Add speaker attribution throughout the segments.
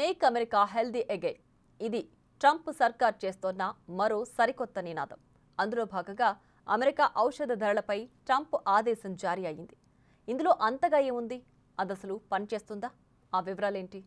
Speaker 1: Make America healthy again ఇది Trump సర్కార్ చేస్తోన్న మరో సరికొత్త నినాదం. అందులో భాగంగా అమెరికా ఔషధ ధరలపై ట్రంప్ ఆదేశం జారీ అయింది. ఇందులో అంతగా ఏముంది? అదసలు పనిచేస్తుందా? ఆ వివరాలేంటి?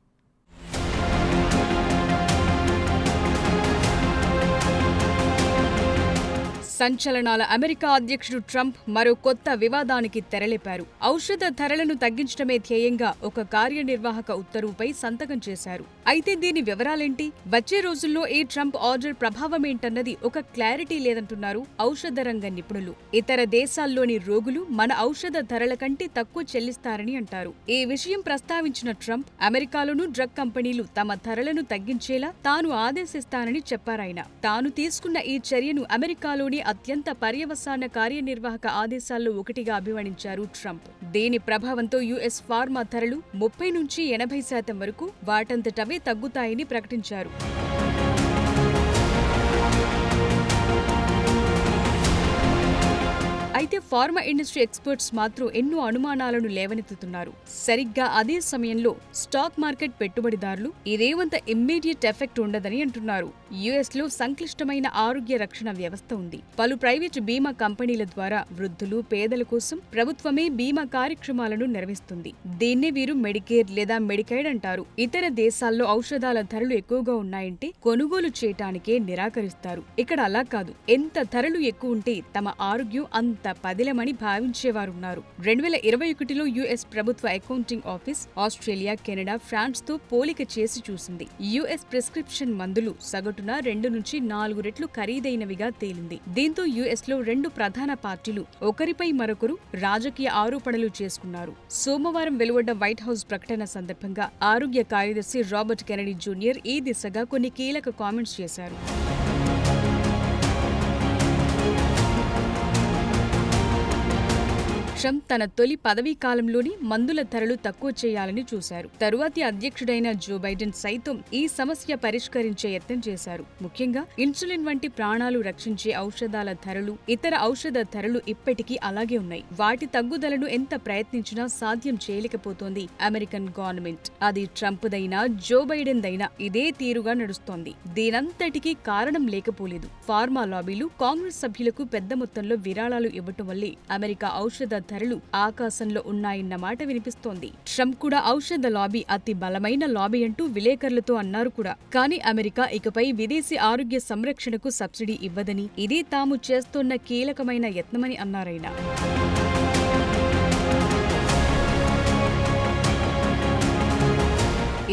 Speaker 2: సంచలనాల అమెరికా అధ్యక్షుడు ట్రంప్ మరో కొత్త వివాదానికి తెరలేపారు. ఔషధ ధరలను తగ్గించడమే ధ్యేయంగా ఒక కార్యనిర్వాహక ఉత్తర్వుపై సంతకం చేశారు. అయితే దీని వివరాలేంటి? వచ్చే రోజుల్లో ఈ ట్రంప్ ఆర్డర్ ప్రభావమేంటన్నది ఒక క్లారిటీ లేదంటున్నారు ఔషధ రంగ నిపుణులు. ఇతర దేశాల్లోని రోగులు మన ఔషధ ధరల కంటే తక్కువ చెల్లిస్తారని అంటారు. ఈ విషయం ప్రస్తావించిన ట్రంప్ అమెరికాలోనూ డ్రగ్ కంపెనీలు తమ ధరలను తగ్గించేలా తాను ఆదేశిస్తానని చెప్పారాయన. తాను తీసుకున్న ఈ చర్యను అమెరికాలోని అత్యంత పర్యవసాన కార్యనిర్వాహక ఆదేశాల్లో ఒకటిగా అభివర్ణించారు ట్రంప్. దీని ప్రభావంతో యుఎస్ ఫార్మా ధరలు 30 నుంచి 80% వరకు వాటంతటవే తగ్గుతాయని ప్రకటించారు. అయితే ఫార్మా ఇండస్ట్రీ ఎక్స్పర్ట్స్ మాత్రం ఎన్నో అనుమానాలను లేవనెత్తుతున్నారు. సరిగ్గా అదే సమయంలో స్టాక్ మార్కెట్ పెట్టుబడిదారులు ఇదేమంత ఇమ్మీడియట్ ఎఫెక్ట్ ఉండదని అంటున్నారు. యుఎస్ లో సంక్లిష్టమైన ఆరోగ్య రక్షణ వ్యవస్థ ఉంది. పలు ప్రైవేటు బీమా కంపెనీల ద్వారా వృద్ధులు, పేదల కోసం ప్రభుత్వమే బీమా కార్యక్రమాలను నిర్వహిస్తుంది. దీన్నే వీరు మెడికేర్ లేదా మెడికైడ్ అంటారు. ఇతర దేశాల్లో ఔషధాల ధరలు ఎక్కువగా ఉన్నాయంటే కొనుగోలు చేయటానికే నిరాకరిస్తారు. ఇక్కడ అలా కాదు. ఎంత ధరలు ఎక్కువ ఉంటే తమ ఆరోగ్యం అంత పదిలమని భావించేవారున్నారు. 2021లో యుఎస్ ప్రభుత్వ accounting office Australia, Canada, France తో పోలిక చేసి చూసింది. యుఎస్ ప్రిస్క్రిప్షన్ మందులు సగటున 2 నుంచి 4 రెట్లు ఖరీదైనవిగా తేలింది. దీంతో యుఎస్ లో 2 ప్రధాన పార్టీలు ఒకరిపై మరొకరు రాజకీయ ఆరోపణలు చేసుకున్నారు. సోమవారం వెలువడ్డ వైట్ హౌస్ ప్రకటన సందర్భంగా ఆరోగ్య కార్యదర్శి రాబర్ట్ కెనడీ జూనియర్ ఈ దిశగా కొన్ని కీలక కామెంట్స్ చేశారు. ట్రంప్ తన తొలి పదవీ కాలంలోని మందుల ధరలు తక్కువ చేయాలని చూశారు. తరువాతి అధ్యక్షుడైన జో బైడెన్ సైతం ఈ సమస్య పరిష్కరించే యత్నం చేశారు. ముఖ్యంగా ఇన్సులిన్ వంటి ప్రాణాలు రక్షించే ఔషధాల ధరలు, ఇతర ఔషధ ధరలు ఇప్పటికీ అలాగే ఉన్నాయి. వాటి తగ్గుదలను ఎంత ప్రయత్నించినా సాధ్యం చేయలేకపోతోంది అమెరికన్ గవర్నమెంట్. అది ట్రంప్ దైనా జో బైడెన్ దైనా ఇదే తీరుగా నడుస్తోంది. దీనంతటికీ కారణం లేకపోలేదు. ఫార్మా లాబీలు కాంగ్రెస్ సభ్యులకు పెద్ద మొత్తంలో విరాళాలు ఇవ్వటం వల్లే అమెరికా ఔషధ ధరలు ఆకాశంలో ఉన్నాయన్న మాట వినిపిస్తోంది. ట్రంప్ కూడా ఔషధ లాబీ అతి బలమైన లాబీ అంటూ విలేకరులతో అన్నారు కూడా. కానీ అమెరికా ఇకపై విదేశీ ఆరోగ్య సంరక్షణకు సబ్సిడీ ఇవ్వదని, ఇదే తాము చేస్తోన్న కీలకమైన యత్నమని అన్నారాయన.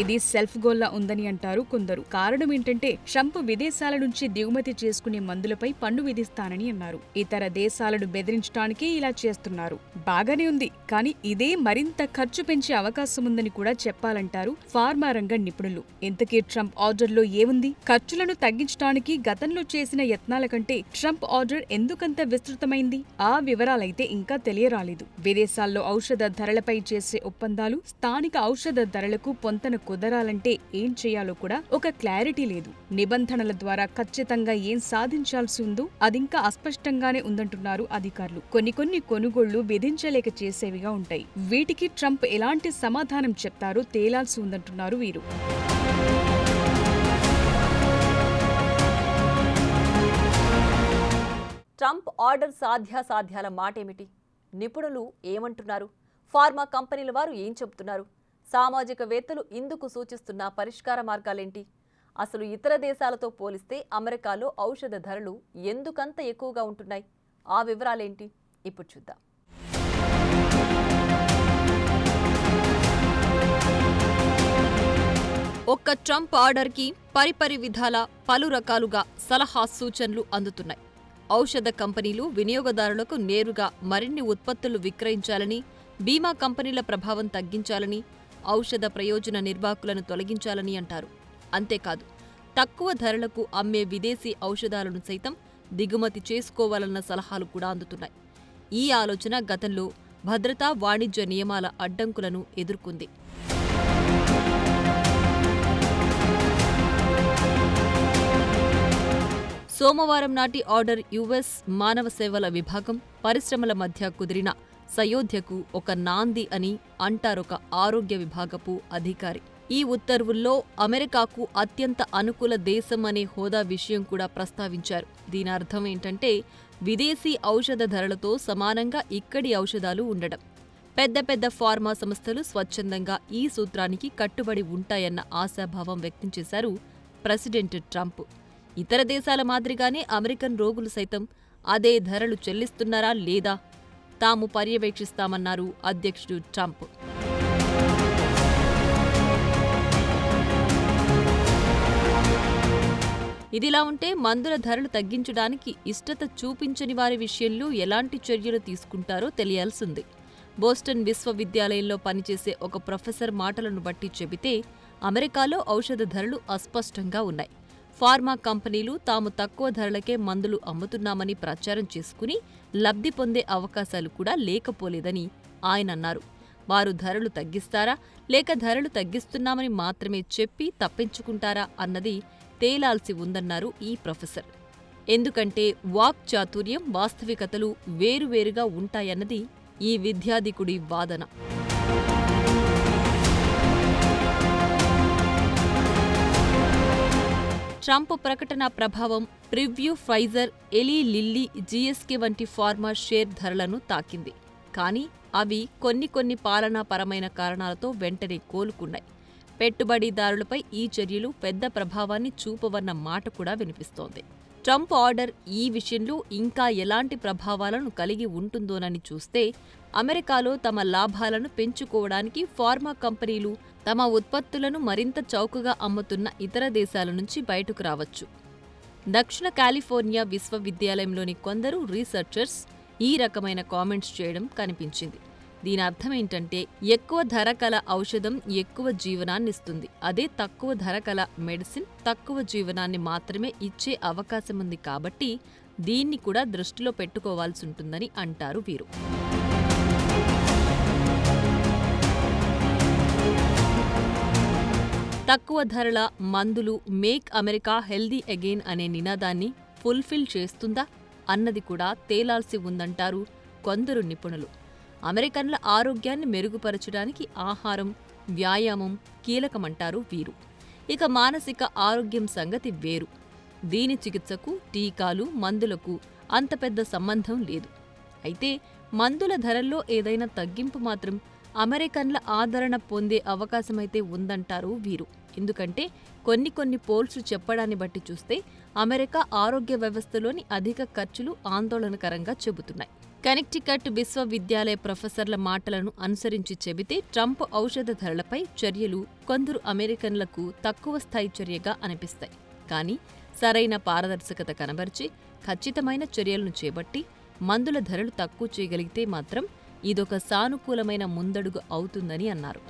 Speaker 2: ఇది సెల్ఫ్ గోల్లా ఉందని అంటారు కొందరు. కారణం ఏంటంటే ట్రంప్ విదేశాల నుంచి దిగుమతి చేసుకునే మందులపై పన్ను విధిస్తానని అన్నారు. ఇతర దేశాలను బెదిరించడానికే ఇలా చేస్తున్నారు. బాగానే ఉంది, కానీ ఇదే మరింత ఖర్చు పెంచే అవకాశం ఉందని కూడా చెప్పాలంటారు ఫార్మా రంగ నిపుణులు. ఇంతకీ ట్రంప్ ఆర్డర్లో ఏముంది? ఖర్చులను తగ్గించడానికి గతంలో చేసిన యత్నాల కంటే ట్రంప్ ఆర్డర్ ఎందుకంత విస్తృతమైంది? ఆ వివరాలైతే ఇంకా తెలియరాలేదు. విదేశాల్లో ఔషధ ధరలపై చేసే ఒప్పందాలు స్థానిక ఔషధ ధరలకు పొంతన కుదరాలంటే ఏం చేయాలో కూడా ఒక క్లారిటీ లేదు. నిబంధనల ద్వారా ఖచ్చితంగా ఏం సాధించాల్సి ఉందో అదింకా అస్పష్టంగానే ఉందంటున్నారు అధికారులు. కొన్ని కొనుగోళ్లు విధించలేక చేసేవిగా ఉంటాయి. వీటికి ట్రంప్ ఎలాంటి సమాధానం చెప్తారో తేలాల్సి ఉందంటున్నారు వీరు.
Speaker 1: ట్రంప్ ఆర్డర్ సాధ్యాసాధ్యాల మాటేమిటి? నిపుణులు ఏమంటున్నారు? ఫార్మా కంపెనీల వారు ఏం చెబుతున్నారు? సామాజికవేత్తలు ఇందుకు సూచిస్తున్న పరిష్కార మార్గాలేంటి? అసలు ఇతర దేశాలతో పోలిస్తే అమెరికాలో ఔషధ ధరలు ఎందుకంత ఎక్కువగా ఉంటున్నాయి? ఆ వివరాలేంటి? ఇప్పుడు చూద్దాం. ఒక్క ట్రంప్ ఆర్డర్కి పరిపరి విధాల పలు రకాలుగా సలహా సూచనలు అందుతున్నాయి. ఔషధ కంపెనీలు వినియోగదారులకు నేరుగా మరిన్ని ఉత్పత్తులు విక్రయించాలని, బీమా కంపెనీల ప్రభావం తగ్గించాలని, ఔషధ ప్రయోజన నిర్వాహకులను తొలగించాలని అంటారు. అంతేకాదు, తక్కువ ధరలకు అమ్మే విదేశీ ఔషధాలను సైతం దిగుమతి చేసుకోవాలన్న సలహాలు కూడా అందుతున్నాయి. ఈ ఆలోచన గతంలో భద్రతా, వాణిజ్య నియమాల అడ్డంకులను ఎదుర్కొంది. సోమవారం నాటి ఆర్డర్ యుఎస్ మానవ సేవల విభాగం, పరిశ్రమల మధ్య కుదిరిన సయోధ్యకు ఒక నాంది అని అంటారొక ఆరోగ్య విభాగపు అధికారి. ఈ ఉత్తర్వుల్లో అమెరికాకు అత్యంత అనుకూల దేశం అనే హోదా విషయం కూడా ప్రస్తావించారు. దీని అర్థం ఏంటంటే విదేశీ ఔషధ ధరలతో సమానంగా ఇక్కడి ఔషధాలు ఉండడం. పెద్ద పెద్ద ఫార్మా సంస్థలు స్వచ్ఛందంగా ఈ సూత్రానికి కట్టుబడి ఉంటాయన్న ఆశాభావం వ్యక్తం చేశారు ప్రెసిడెంట్ ట్రంప్. ఇతర దేశాల మాదిరిగానే అమెరికన్ రోగులు సైతం అదే ధరలు చెల్లిస్తున్నారా లేదా తాము పర్యవేక్షిస్తామన్నారు అధ్యక్షుడు ట్రంప్. ఇదిలా ఉంటే మందుల ధరలు తగ్గించడానికి ఇష్టత చూపించని వారి విషయంలో ఎలాంటి చర్యలు తీసుకుంటారో తెలియాల్సింది. బోస్టన్ విశ్వవిద్యాలయంలో పనిచేసే ఒక ప్రొఫెసర్ మాటలను బట్టి చెబితే అమెరికాలో ఔషధ ధరలు అస్పష్టంగా ఉన్నాయి. ఫార్మా కంపెనీలు తాము తక్కువ ధరలకే మందులు అమ్ముతున్నామని ప్రచారం చేసుకుని లబ్ధి పొందే అవకాశాలు కూడా లేకపోలేదని ఆయన అన్నారు. వారు ధరలు తగ్గిస్తారా లేక ధరలు తగ్గిస్తున్నామని మాత్రమే చెప్పి తప్పించుకుంటారా అన్నది తేలాల్సి ఉందన్నారు ఈ ప్రొఫెసర్. ఎందుకంటే వాక్ చాతుర్యం, వాస్తవికతలు వేరువేరుగా ఉంటాయన్నది ఈ విద్యాధికుడి వాదన. ట్రంప్ ప్రకటన ప్రభావం preview, Pfizer, Eli Lilly, GSK వంటి ఫార్మా షేర్ ధరలను తాకింది. కానీ అవి కొన్ని పాలనాపరమైన కారణాలతో వెంటనే కోలుకున్నాయి. పెట్టుబడిదారులపై ఈ చర్యలు పెద్ద ప్రభావాన్ని చూపవన్న మాట కూడా వినిపిస్తోంది. ట్రంప్ ఆర్డర్ ఈ విషయంలో ఇంకా ఎలాంటి ప్రభావాలను కలిగి ఉంటుందోనని చూస్తే అమెరికాలో తమ లాభాలను పెంచుకోవడానికి ఫార్మా కంపెనీలు తమ ఉత్పత్తులను మరింత చౌకగా అమ్ముతున్న ఇతర దేశాల నుంచి బయటకు రావచ్చు. దక్షిణ కాలిఫోర్నియా విశ్వవిద్యాలయంలోని కొందరు రీసెర్చర్స్ ఈ రకమైన కామెంట్స్ చేయడం కనిపించింది. దీని అర్థమేంటంటే ఎక్కువ ధర కల ఔషధం ఎక్కువ జీవనాన్నిస్తుంది. అదే తక్కువ ధర కల మెడిసిన్ తక్కువ జీవనాన్ని మాత్రమే ఇచ్చే అవకాశముంది. కాబట్టి దీన్ని కూడా దృష్టిలో పెట్టుకోవాల్సి ఉంటుందని అంటారు వీరు. తక్కువ ధరల మందులు మేక్ అమెరికా హెల్దీ అగైన్ అనే నినాదాన్ని ఫుల్ఫిల్ చేస్తుందా అన్నది కూడా తేలాల్సి ఉందంటారు కొందరు నిపుణులు. అమెరికన్ల ఆరోగ్యాన్ని మెరుగుపరచడానికి ఆహారం, వ్యాయామం కీలకమంటారు వీరు. ఇక మానసిక ఆరోగ్యం సంగతి వేరు. దీని చికిత్సకు టీకాలు, మందులకు అంత పెద్ద సంబంధం లేదు. అయితే మందుల ధరల్లో ఏదైనా తగ్గింపు మాత్రం అమెరికన్ల ఆదరణ పొందే అవకాశమైతే ఉందంటారు వీరు. ఎందుకంటే కొన్ని పోల్స్ చెప్పడాన్ని బట్టి చూస్తే అమెరికా ఆరోగ్య వ్యవస్థలోని అధిక ఖర్చులు ఆందోళనకరంగా చెబుతున్నాయి. కనెక్టికట్ విశ్వవిద్యాలయ ప్రొఫెసర్ల మాటలను అనుసరించి చెబితే ట్రంప్ ఔషధ ధరలపై చర్యలు కొందరు అమెరికన్లకు తక్కువ స్థాయి చర్యగా అనిపిస్తాయి. కానీ సరైన పారదర్శకత కనబరిచి ఖచ్చితమైన చర్యలను చేపట్టి మందుల ధరలు తక్కువ చేయగలిగితే మాత్రం ఇదొక సానుకూలమైన ముందడుగు అవుతుందని అన్నారు.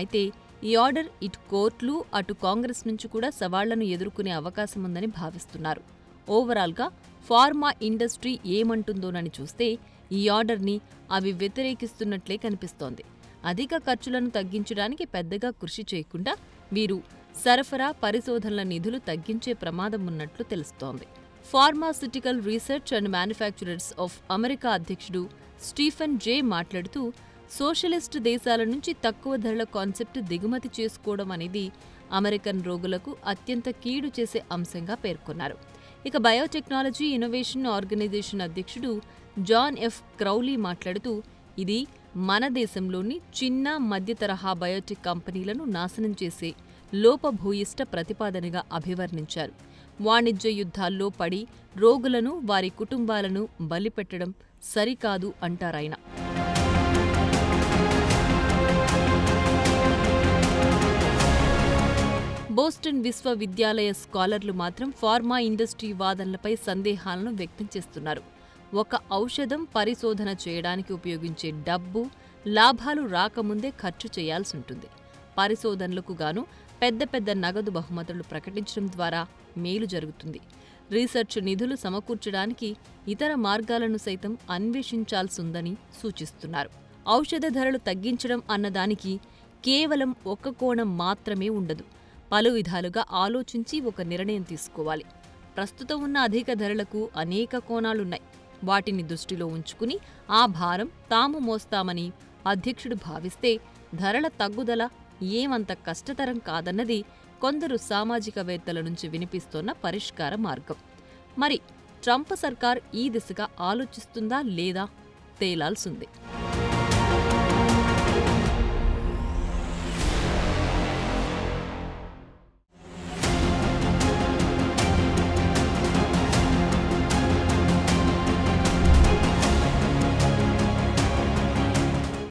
Speaker 1: అయితే ఈ ఆర్డర్ ఇటు కోర్టులు అటు కాంగ్రెస్ నుంచి కూడా సవాళ్లను ఎదుర్కొనే అవకాశముందని భావిస్తున్నారు. ఓవరాల్గా ఫార్మా ఇండస్ట్రీ ఏమంటుందోనని చూస్తే ఈ ఆర్డర్ని అవి వ్యతిరేకిస్తున్నట్లే కనిపిస్తోంది. అధిక ఖర్చులను తగ్గించడానికి పెద్దగా కృషి చేయకుండా వీరు సరఫరా, పరిశోధనల నిధులు తగ్గించే ప్రమాదం ఉన్నట్లు తెలుస్తోంది. Pharmaceutical research and manufacturers of America అధ్యక్షుడు స్టీఫెన్ జే మాట్లాడుతూ సోషలిస్టు దేశాల నుంచి తక్కువ ధరల కాన్సెప్ట్ దిగుమతి చేసుకోవడం అనేది అమెరికన్ రోగులకు అత్యంత కీడు చేసే అంశంగా పేర్కొన్నారు. ఇక బయోటెక్నాలజీ ఇన్నోవేషన్ ఆర్గనైజేషన్ అధ్యక్షుడు జాన్ ఎఫ్ క్రౌలీ మాట్లాడుతూ ఇది మన దేశంలోని చిన్న మధ్య తరహా బయోటెక్ కంపెనీలను నాశనం చేసే లోపభూయిష్ట ప్రతిపాదనగా అభివర్ణించారు. వాణిజ్య యుద్ధాల్లో పడి రోగులను, వారి కుటుంబాలను బలిపెట్టడం సరికాదు అంటారాయన. బోస్టన్ విశ్వవిద్యాలయ స్కాలర్లు మాత్రం ఫార్మా ఇండస్ట్రీ వాదనలపై సందేహాలను వ్యక్తం చేస్తున్నారు. ఒక ఔషధం పరిశోధన చేయడానికి ఉపయోగించే డబ్బు, లాభాలు రాకముందే ఖర్చు చేయాల్సి ఉంటుంది. పరిశోధనలకు గాను పెద్ద నగదు బహుమతులు ప్రకటించడం ద్వారా మేలు జరుగుతుంది. రీసెర్చ్ నిధులు సమకూర్చడానికి ఇతర మార్గాలను సైతం అన్వేషించాల్సిందని సూచిస్తున్నారు. ఔషధ ధరలు తగ్గించడం అన్నదానికి కేవలం ఒక్క కోణం మాత్రమే ఉండదు. పలు విధాలుగా ఆలోచించి ఒక నిర్ణయం తీసుకోవాలి. ప్రస్తుతం ఉన్న అధిక ధరలకు అనేక కోణాలున్నాయి. వాటిని దృష్టిలో ఉంచుకుని ఆ భారం తాము మోస్తామని అధ్యక్షుడు భావిస్తే ధరల తగ్గుదల ఏమంత కష్టతరం కాదన్నది కొందరు సామాజికవేత్తల నుంచి వినిపిస్తోన్న పరిష్కార మార్గం. మరి ట్రంప్ సర్కార్ ఈ దిశగా ఆలోచిస్తుందా లేదా తేలాల్సిందే.